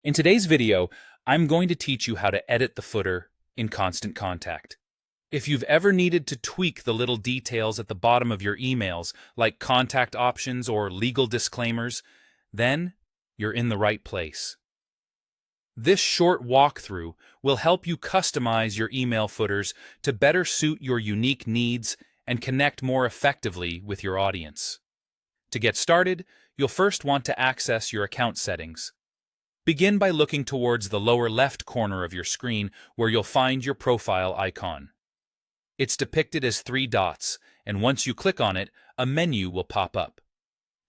In today's video, I'm going to teach you how to edit the footer in Constant Contact. If you've ever needed to tweak the little details at the bottom of your emails, like contact options or legal disclaimers, then you're in the right place. This short walkthrough will help you customize your email footers to better suit your unique needs and connect more effectively with your audience. To get started, you'll first want to access your account settings. Begin by looking towards the lower left corner of your screen where you'll find your profile icon. It's depicted as 3 dots, and once you click on it, a menu will pop up.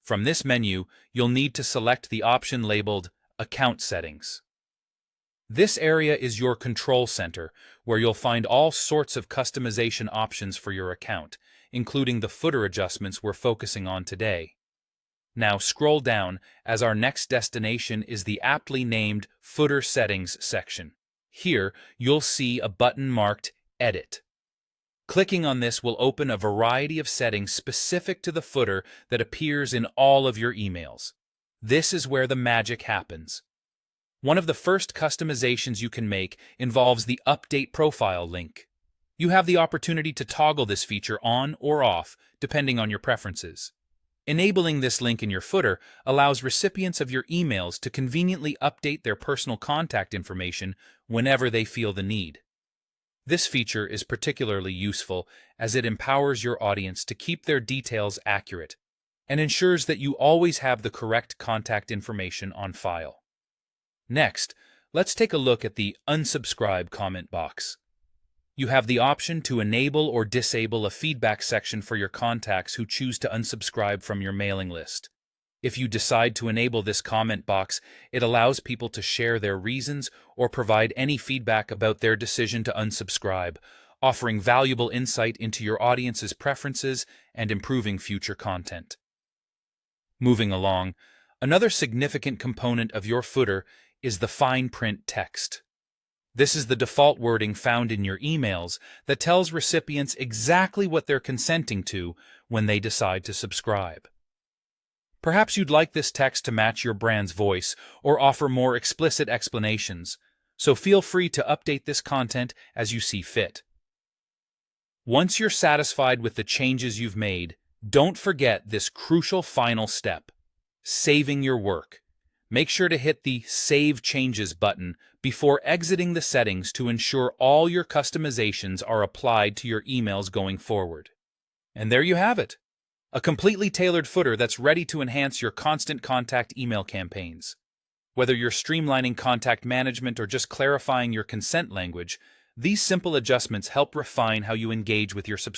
From this menu, you'll need to select the option labeled Account Settings. This area is your control center, where you'll find all sorts of customization options for your account, including the footer adjustments we're focusing on today. Now scroll down, as our next destination is the aptly named Footer Settings section. Here, you'll see a button marked Edit. Clicking on this will open a variety of settings specific to the footer that appears in all of your emails. This is where the magic happens. One of the first customizations you can make involves the Update Profile link. You have the opportunity to toggle this feature on or off, depending on your preferences. Enabling this link in your footer allows recipients of your emails to conveniently update their personal contact information whenever they feel the need. This feature is particularly useful as it empowers your audience to keep their details accurate and ensures that you always have the correct contact information on file. Next, let's take a look at the Unsubscribe comment box. You have the option to enable or disable a feedback section for your contacts who choose to unsubscribe from your mailing list. If you decide to enable this comment box, it allows people to share their reasons or provide any feedback about their decision to unsubscribe, offering valuable insight into your audience's preferences and improving future content. Moving along, another significant component of your footer is the fine print text. This is the default wording found in your emails that tells recipients exactly what they're consenting to when they decide to subscribe. Perhaps you'd like this text to match your brand's voice or offer more explicit explanations, so feel free to update this content as you see fit. Once you're satisfied with the changes you've made, don't forget this crucial final step: saving your work. Make sure to hit the Save Changes button before exiting the settings to ensure all your customizations are applied to your emails going forward. And there you have it, a completely tailored footer that's ready to enhance your Constant Contact email campaigns. Whether you're streamlining contact management or just clarifying your consent language, these simple adjustments help refine how you engage with your subscribers.